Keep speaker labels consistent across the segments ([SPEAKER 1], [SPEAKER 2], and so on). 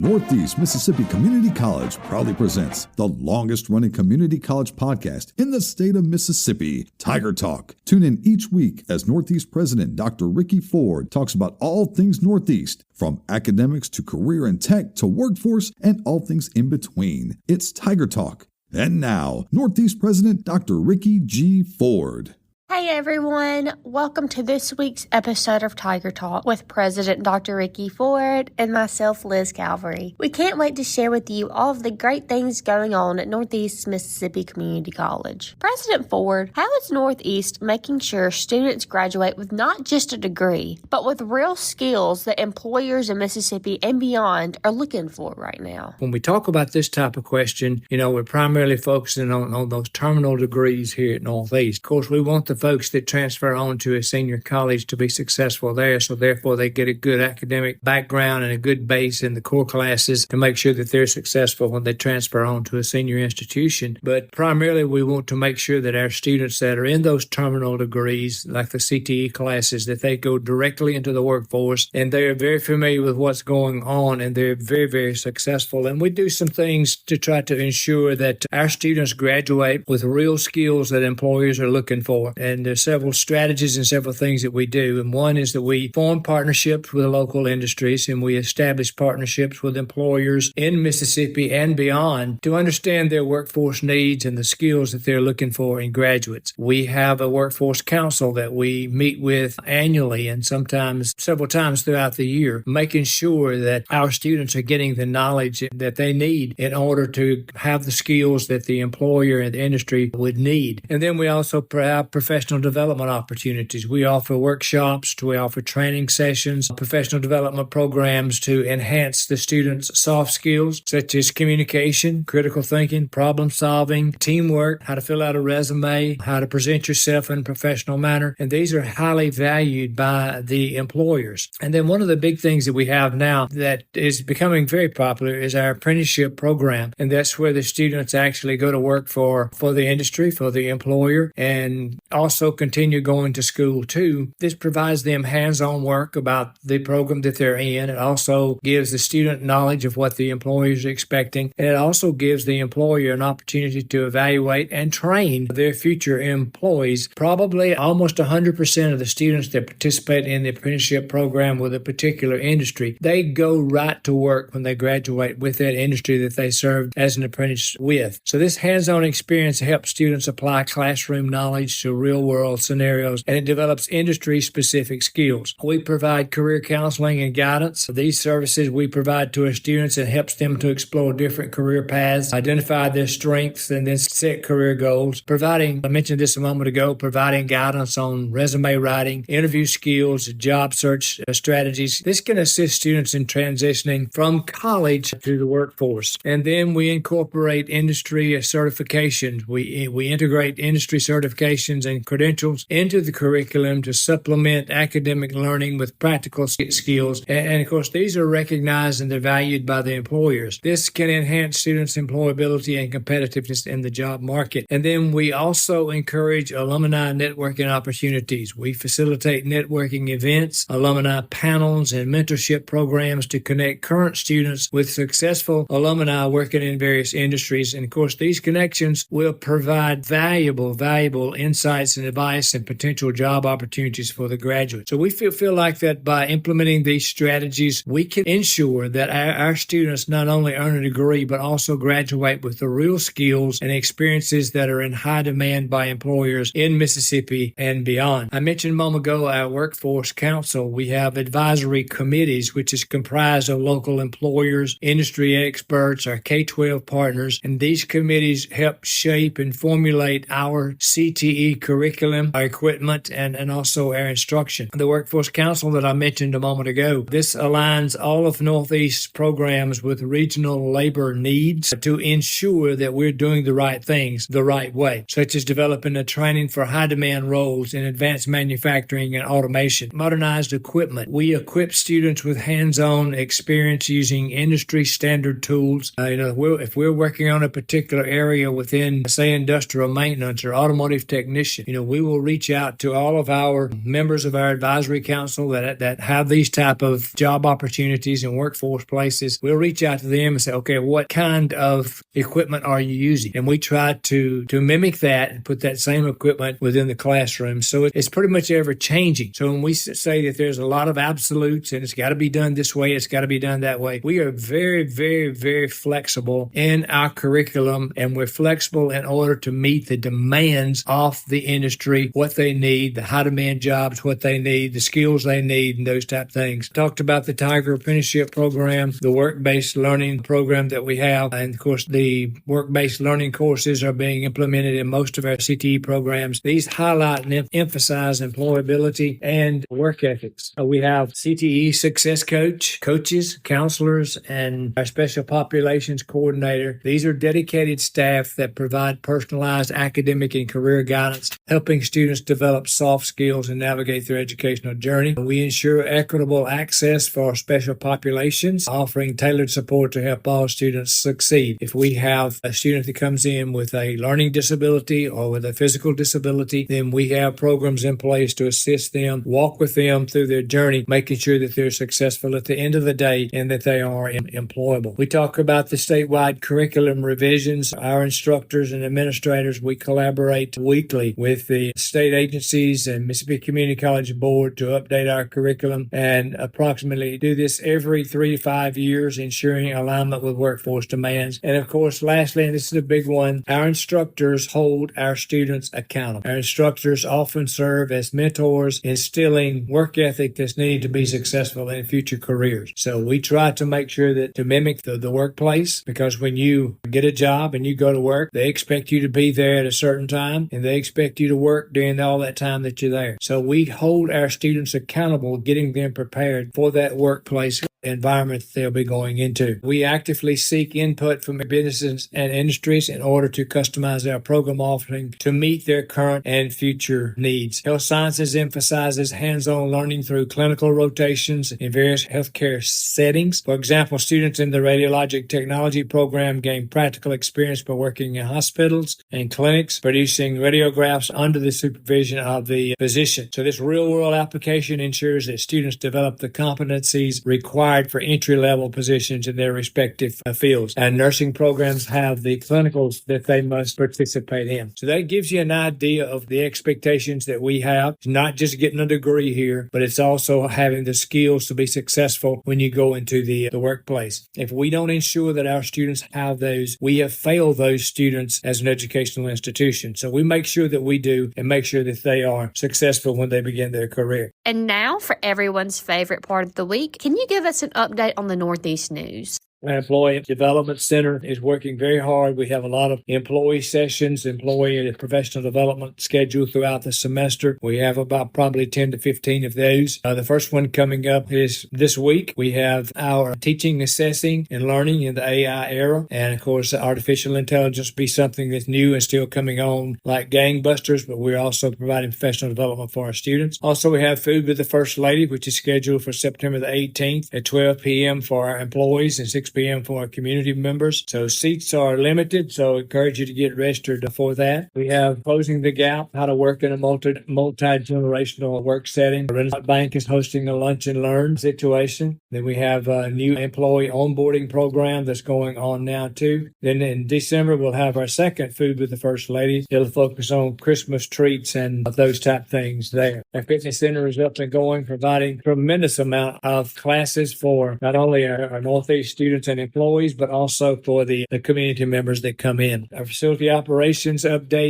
[SPEAKER 1] Northeast Mississippi Community College proudly presents the longest-running community college podcast in the state of Mississippi, Tiger Talk. Tune in each week as Northeast President Dr. Ricky Ford talks about all things Northeast, from academics to career and tech to workforce and all things in between. It's Tiger Talk. And now, Northeast President Dr. Ricky G. Ford.
[SPEAKER 2] Hey everyone, welcome to this week's episode of Tiger Talk with President Dr. Ricky Ford and myself, Liz Calvery. We can't wait to share with you all of the great things going on at Northeast Mississippi Community College. President Ford, how is Northeast making sure students graduate with not just a degree, but with real skills that employers in Mississippi and beyond are looking for right now?
[SPEAKER 3] When we talk about this type of question, we're primarily focusing on those terminal degrees here at Northeast. Of course, we want the folks that transfer on to a senior college to be successful there, so therefore they get a good academic background and a good base in the core classes to make sure that they're successful when they transfer on to a senior institution. But primarily we want to make sure that our students that are in those terminal degrees, like the CTE classes, that they go directly into the workforce and they're very familiar with what's going on and they're very, very successful. And we do some things to try to ensure that our students graduate with real skills that employers are looking for. And there's several strategies and several things that we do. And one is that we form partnerships with local industries and we establish partnerships with employers in Mississippi and beyond to understand their workforce needs and the skills that they're looking for in graduates. We have a workforce council that we meet with annually and sometimes several times throughout the year, making sure that our students are getting the knowledge that they need in order to have the skills that the employer and the industry would need. And then we also have professional development opportunities. We offer workshops, we offer training sessions, professional development programs to enhance the students' soft skills, such as communication, critical thinking, problem solving, teamwork, how to fill out a resume, how to present yourself in a professional manner. And these are highly valued by the employers. And then one of the big things that we have now that is becoming very popular is our apprenticeship program. And that's where the students actually go to work for the industry, for the employer, and also continue going to school too. This provides them hands-on work about the program that they're in. It also gives the student knowledge of what the employer is expecting. And it also gives the employer an opportunity to evaluate and train their future employees. Probably almost 100% of the students that participate in the apprenticeship program with a particular industry, they go right to work when they graduate with that industry that they served as an apprentice with. So this hands-on experience helps students apply classroom knowledge to real-world scenarios, and it develops industry-specific skills. We provide career counseling and guidance. These services we provide to our students and helps them to explore different career paths, identify their strengths, and then set career goals. I mentioned this a moment ago, providing guidance on resume writing, interview skills, job search strategies. This can assist students in transitioning from college to the workforce. And then we incorporate industry certifications. We integrate industry certifications and credentials into the curriculum to supplement academic learning with practical skills. And of course, these are recognized and they're valued by the employers. This can enhance students' employability and competitiveness in the job market. And then we also encourage alumni networking opportunities. We facilitate networking events, alumni panels, and mentorship programs to connect current students with successful alumni working in various industries. And of course, these connections will provide valuable insights and advice and potential job opportunities for the graduate. So we feel like that by implementing these strategies, we can ensure that our students not only earn a degree, but also graduate with the real skills and experiences that are in high demand by employers in Mississippi and beyond. I mentioned a moment ago our Workforce Council. We have advisory committees, which is comprised of local employers, industry experts, our K-12 partners, and these committees help shape and formulate our CTE curriculum, our equipment, and also our instruction. The Workforce Council that I mentioned a moment ago, this aligns all of Northeast programs with regional labor needs to ensure that we're doing the right things the right way, such as developing a training for high-demand roles in advanced manufacturing and automation, modernized equipment. We equip students with hands-on experience using industry-standard tools. If we're working on a particular area within, say, industrial maintenance or automotive technician, we will reach out to all of our members of our advisory council that have these type of job opportunities in workforce places. We'll reach out to them and say, okay, what kind of equipment are you using? And we try to mimic that and put that same equipment within the classroom. So it's pretty much ever changing. So when we say that there's a lot of absolutes and it's got to be done this way, it's got to be done that way, we are very, very, very flexible in our curriculum, and we're flexible in order to meet the demands of the industry, what they need, the high demand jobs, what they need, the skills they need, and those type of things. Talked about the Tiger Apprenticeship Program, the work-based learning program that we have, and of course the work-based learning courses are being implemented in most of our CTE programs. These highlight and emphasize employability and work ethics. We have CTE Success coaches, counselors, and our Special Populations Coordinator. These are dedicated staff that provide personalized academic and career guidance, helping students develop soft skills and navigate their educational journey. We ensure equitable access for special populations, offering tailored support to help all students succeed. If we have a student that comes in with a learning disability or with a physical disability, then we have programs in place to assist them, walk with them through their journey, making sure that they're successful at the end of the day and that they are employable. We talk about the statewide curriculum revisions. Our instructors and administrators, we collaborate weekly with the state agencies and Mississippi Community College Board to update our curriculum, and approximately do this every 3 to 5 years, ensuring alignment with workforce demands. And of course, lastly, and this is a big one, our instructors hold our students accountable. Our instructors often serve as mentors, instilling work ethic that's needed to be successful in future careers. So we try to make sure that to mimic the workplace, because when you get a job and you go to work, they expect you to be there at a certain time, and they expect you to work during all that time that you're there. So we hold our students accountable, getting them prepared for that workplace environment they'll be going into. We actively seek input from businesses and industries in order to customize our program offering to meet their current and future needs. Health Sciences emphasizes hands-on learning through clinical rotations in various healthcare settings. For example, students in the Radiologic Technology program gain practical experience by working in hospitals and clinics, producing radiographs under the supervision of the physician. So this real-world application ensures that students develop the competencies required for entry-level positions in their respective fields. And nursing programs have the clinicals that they must participate in. So that gives you an idea of the expectations that we have. It's not just getting a degree here, but it's also having the skills to be successful when you go into the workplace. If we don't ensure that our students have those, we have failed those students as an educational institution. So we make sure that we do, and make sure that they are successful when they begin their career.
[SPEAKER 2] And now for everyone's favorite part of the week, can you give us an update on the Northeast news?
[SPEAKER 3] Our Employee Development Center is working very hard. We have a lot of employee sessions, employee and professional development scheduled throughout the semester. We have about probably 10 to 15 of those. The first one coming up is this week. We have our teaching, assessing, and learning in the AI era. And of course, artificial intelligence will be something that's new and still coming on like gangbusters, but we're also providing professional development for our students. Also, we have Food with the First Lady, which is scheduled for September the 18th at 12 p.m. for our employees and 6 p.m. for our community members. So seats are limited, so I encourage you to get registered for that. We have Closing the Gap, how to work in a multi-generational work setting. Renaissance Bank is hosting a lunch and learn situation. Then we have a new employee onboarding program that's going on now too. Then in December, we'll have our second Food with the First Lady. It'll focus on Christmas treats and those type things there. Our fitness center is up and going, providing tremendous amount of classes for not only our Northeast students and employees, but also for the community members that come in. Our facility operations updates.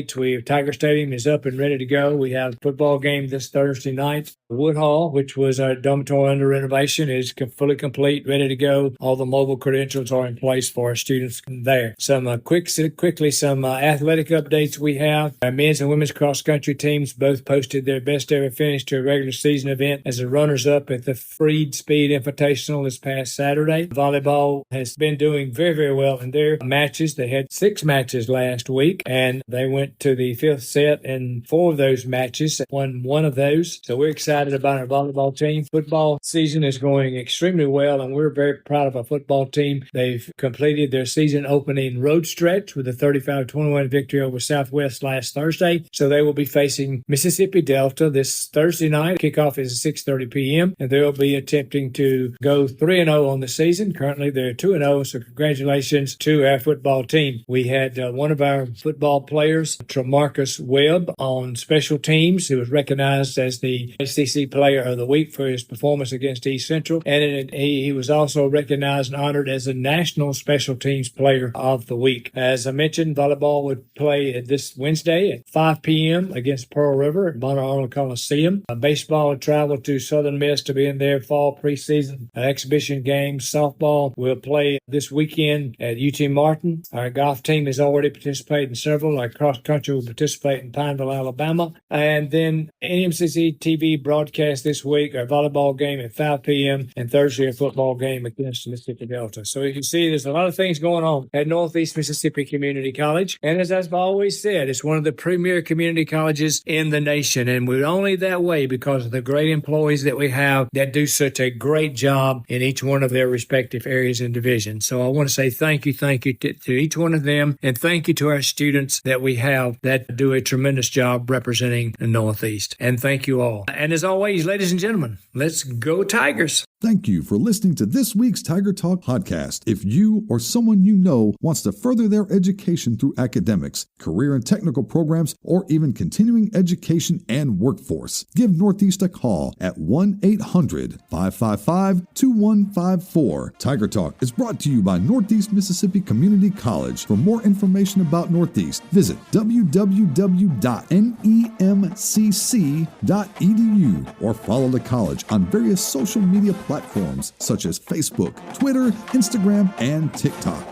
[SPEAKER 3] Tiger Stadium is up and ready to go. We have a football game this Thursday night. Wood Hall, which was our dormitory under renovation, is fully complete, ready to go. All the mobile credentials are in place for our students there. Some quickly some athletic updates we have. Our men's and women's cross country teams both posted their best ever finish to a regular season event as the runners up at the Freed Speed Invitational this past Saturday. Volleyball volleyball has been doing very, very well in their matches. They had 6 matches last week, and they went to the 5th set in 4 of those matches, won 1 of those. So we're excited about our volleyball team. Football season is going extremely well, and we're very proud of our football team. They've completed their season opening road stretch with a 35-21 victory over Southwest last Thursday. So they will be facing Mississippi Delta this Thursday night. Kickoff is at 6:30 p.m., and they'll be attempting to go 3-0 on the season. Currently, they're 2-0, so congratulations to our football team. We had one of our football players, Tremarcus Webb, on special teams, who was recognized as the NEMCC Player of the Week for his performance against East Central, and he was also recognized and honored as the National Special Teams Player of the Week. As I mentioned, volleyball would play this Wednesday at 5 p.m. against Pearl River at Mount Arnold Coliseum. Baseball would travel to Southern Miss to be in their fall preseason exhibition games. Softball will play this weekend at UT Martin. Our golf team has already participated in several. Our cross country will participate in Pineville, Alabama. And then NEMCC TV broadcast this week, our volleyball game at 5 p.m. and Thursday a football game against Mississippi Delta. So you can see there's a lot of things going on at Northeast Mississippi Community College. And as I've always said, it's one of the premier community colleges in the nation. And we're only that way because of the great employees that we have that do such a great job in each one of their respective areas and divisions. So I want to say thank you to each one of them, and thank you to our students that we have that do a tremendous job representing the Northeast. And thank you all. And as always, ladies and gentlemen, let's go Tigers.
[SPEAKER 1] Thank you for listening to this week's Tiger Talk podcast. If you or someone you know wants to further their education through academics, career and technical programs, or even continuing education and workforce, give Northeast a call at 1-800-555-2154. Tiger Talk is brought to you by Northeast Mississippi Community College. For more information about Northeast, visit www.nemcc.edu or follow the college on various social media platforms such as Facebook, Twitter, Instagram, and TikTok.